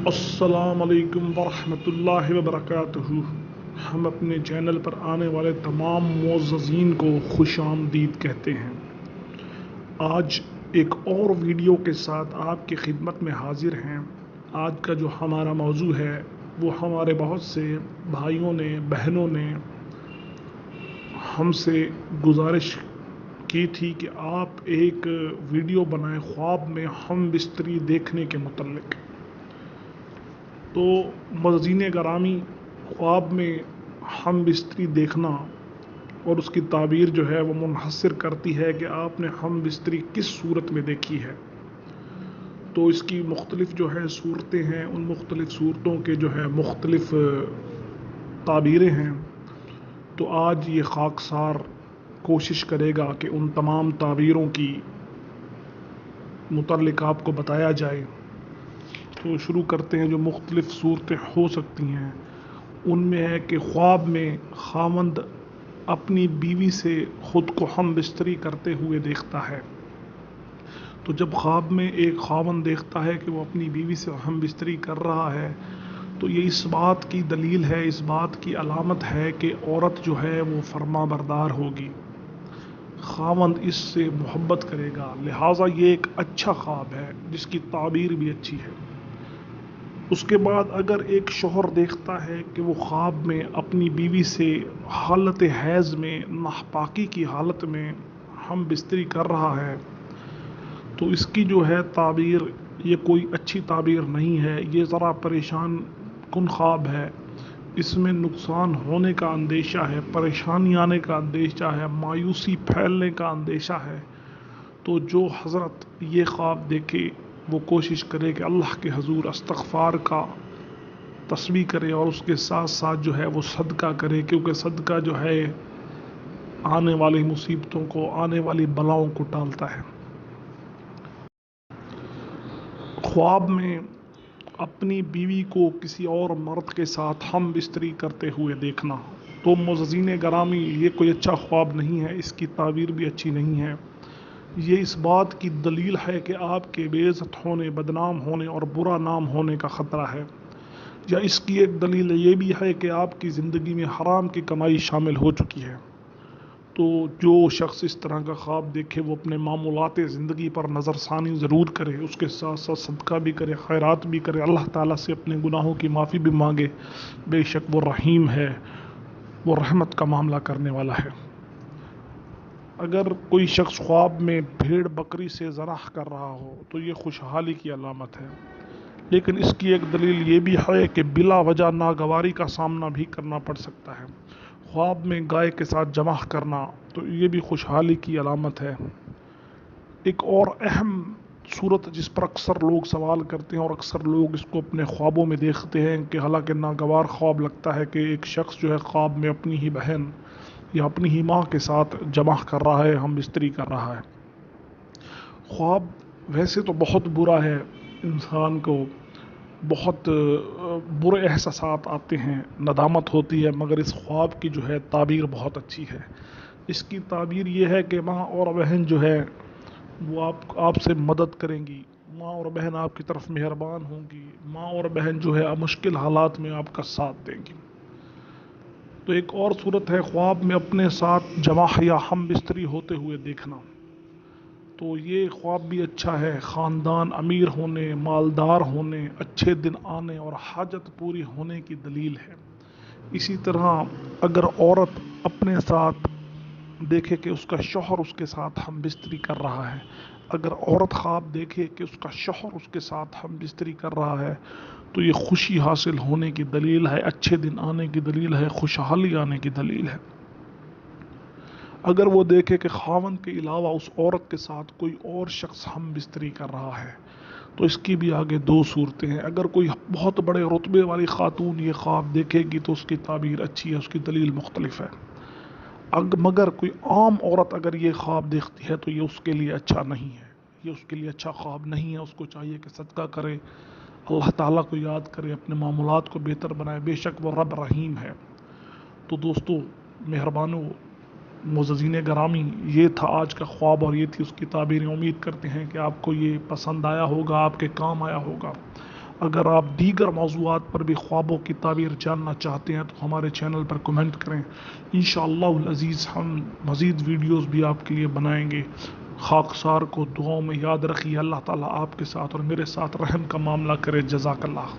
السلام علیکم ورحمۃ اللہ وبرکاتہ۔ ہم اپنے چینل پر آنے والے تمام معززین کو خوش آمدید کہتے ہیں۔ آج ایک اور ویڈیو کے ساتھ آپ کی خدمت میں حاضر ہیں۔ آج کا جو ہمارا موضوع ہے وہ ہمارے بہت سے بھائیوں نے بہنوں نے ہم سے گزارش کی تھی کہ آپ ایک ویڈیو بنائیں خواب میں ہم بستری دیکھنے کے متعلق۔ تو معززین گرامی، خواب میں ہم بستری دیکھنا اور اس کی تعبیر جو ہے وہ منحصر کرتی ہے کہ آپ نے ہم بستری کس صورت میں دیکھی ہے۔ تو اس کی مختلف جو ہے صورتیں ہیں، ان مختلف صورتوں کے جو ہے مختلف تعبیریں ہیں۔ تو آج یہ خاکسار کوشش کرے گا کہ ان تمام تعبیروں کی متعلق آپ کو بتایا جائے۔ تو شروع کرتے ہیں۔ جو مختلف صورتیں ہو سکتی ہیں ان میں ہے کہ خواب میں خاوند اپنی بیوی سے خود کو ہم بستری کرتے ہوئے دیکھتا ہے۔ تو جب خواب میں ایک خاوند دیکھتا ہے کہ وہ اپنی بیوی سے ہم بستری کر رہا ہے تو یہ اس بات کی دلیل ہے، اس بات کی علامت ہے کہ عورت جو ہے وہ فرما بردار ہوگی، خاوند اس سے محبت کرے گا، لہٰذا یہ ایک اچھا خواب ہے جس کی تعبیر بھی اچھی ہے۔ اس کے بعد اگر ایک شوہر دیکھتا ہے کہ وہ خواب میں اپنی بیوی سے حالت حیض میں ناپاکی کی حالت میں ہم بستری کر رہا ہے تو اس کی جو ہے تعبیر یہ کوئی اچھی تعبیر نہیں ہے، یہ ذرا پریشان کن خواب ہے، اس میں نقصان ہونے کا اندیشہ ہے، پریشانی آنے کا اندیشہ ہے، مایوسی پھیلنے کا اندیشہ ہے۔ تو جو حضرت یہ خواب دیکھے وہ کوشش کرے کہ اللہ کے حضور استغفار کا تسبیح کرے اور اس کے ساتھ ساتھ جو ہے وہ صدقہ کرے، کیونکہ صدقہ جو ہے آنے والی مصیبتوں کو، آنے والی بلاؤں کو ٹالتا ہے۔ خواب میں اپنی بیوی کو کسی اور مرد کے ساتھ ہم بستری کرتے ہوئے دیکھنا تو معززین گرامی یہ کوئی اچھا خواب نہیں ہے، اس کی تعبیر بھی اچھی نہیں ہے۔ یہ اس بات کی دلیل ہے کہ آپ کے بے عزت ہونے، بدنام ہونے اور برا نام ہونے کا خطرہ ہے، یا اس کی ایک دلیل یہ بھی ہے کہ آپ کی زندگی میں حرام کی کمائی شامل ہو چکی ہے۔ تو جو شخص اس طرح کا خواب دیکھے وہ اپنے معمولات زندگی پر نظر ثانی ضرور کرے، اس کے ساتھ ساتھ صدقہ بھی کرے، خیرات بھی کرے، اللہ تعالیٰ سے اپنے گناہوں کی معافی بھی مانگے، بے شک وہ رحیم ہے، وہ رحمت کا معاملہ کرنے والا ہے۔ اگر کوئی شخص خواب میں بھیڑ بکری سے ذبح کر رہا ہو تو یہ خوشحالی کی علامت ہے، لیکن اس کی ایک دلیل یہ بھی ہے کہ بلا وجہ ناگواری کا سامنا بھی کرنا پڑ سکتا ہے۔ خواب میں گائے کے ساتھ جمع کرنا تو یہ بھی خوشحالی کی علامت ہے۔ ایک اور اہم صورت جس پر اکثر لوگ سوال کرتے ہیں اور اکثر لوگ اس کو اپنے خوابوں میں دیکھتے ہیں کہ حالانکہ ناگوار خواب لگتا ہے کہ ایک شخص جو ہے خواب میں اپنی ہی بہن یا اپنی ہی ماں کے ساتھ جمع کر رہا ہے، ہم بستری کر رہا ہے۔ خواب ویسے تو بہت برا ہے، انسان کو بہت برے احساسات آتے ہیں، ندامت ہوتی ہے، مگر اس خواب کی جو ہے تعبیر بہت اچھی ہے۔ اس کی تعبیر یہ ہے کہ ماں اور بہن جو ہے وہ آپ سے مدد کریں گی، ماں اور بہن آپ کی طرف مہربان ہوں گی، ماں اور بہن جو ہے مشکل حالات میں آپ کا ساتھ دیں گی۔ تو ایک اور صورت ہے خواب میں اپنے ساتھ جمع یا ہم بستری ہوتے ہوئے دیکھنا، تو یہ خواب بھی اچھا ہے، خاندان امیر ہونے، مالدار ہونے، اچھے دن آنے اور حاجت پوری ہونے کی دلیل ہے۔ اسی طرح اگر عورت اپنے ساتھ دیکھے کہ اس کا شوہر اس کے ساتھ ہم بستری کر رہا ہے، اگر عورت خواب دیکھے کہ اس کا شوہر اس کے ساتھ ہم بستری کر رہا ہے تو یہ خوشی حاصل ہونے کی دلیل ہے، اچھے دن آنے کی دلیل ہے، خوشحالی آنے کی دلیل ہے۔ اگر وہ دیکھے کہ خاوند کے علاوہ اس عورت کے ساتھ کوئی اور شخص ہم بستری کر رہا ہے تو اس کی بھی آگے دو صورتیں ہیں۔ اگر کوئی بہت بڑے رتبے والی خاتون یہ خواب دیکھے گی تو اس کی تعبیر اچھی ہے، اس کی دلیل مختلف ہے۔ مگر کوئی عام عورت اگر یہ خواب دیکھتی ہے تو یہ اس کے لیے اچھا نہیں ہے، یہ اس کے لیے اچھا خواب نہیں ہے۔ اس کو چاہیے کہ صدقہ کرے، اللہ تعالیٰ کو یاد کرے، اپنے معاملات کو بہتر بنائے، بے شک وہ رب رحیم ہے۔ تو دوستو مہربانو، معززین گرامی، یہ تھا آج کا خواب اور یہ تھی اس کی تعبیریں۔ امید کرتے ہیں کہ آپ کو یہ پسند آیا ہوگا، آپ کے کام آیا ہوگا۔ اگر آپ دیگر موضوعات پر بھی خوابوں کی تعبیر جاننا چاہتے ہیں تو ہمارے چینل پر کمنٹ کریں، انشاءاللہ العزیز ہم مزید ویڈیوز بھی آپ کے لیے بنائیں گے۔ خاکسار کو دعاؤں میں یاد رکھیے، اللہ تعالیٰ آپ کے ساتھ اور میرے ساتھ رحم کا معاملہ کرے۔ جزاک اللہ۔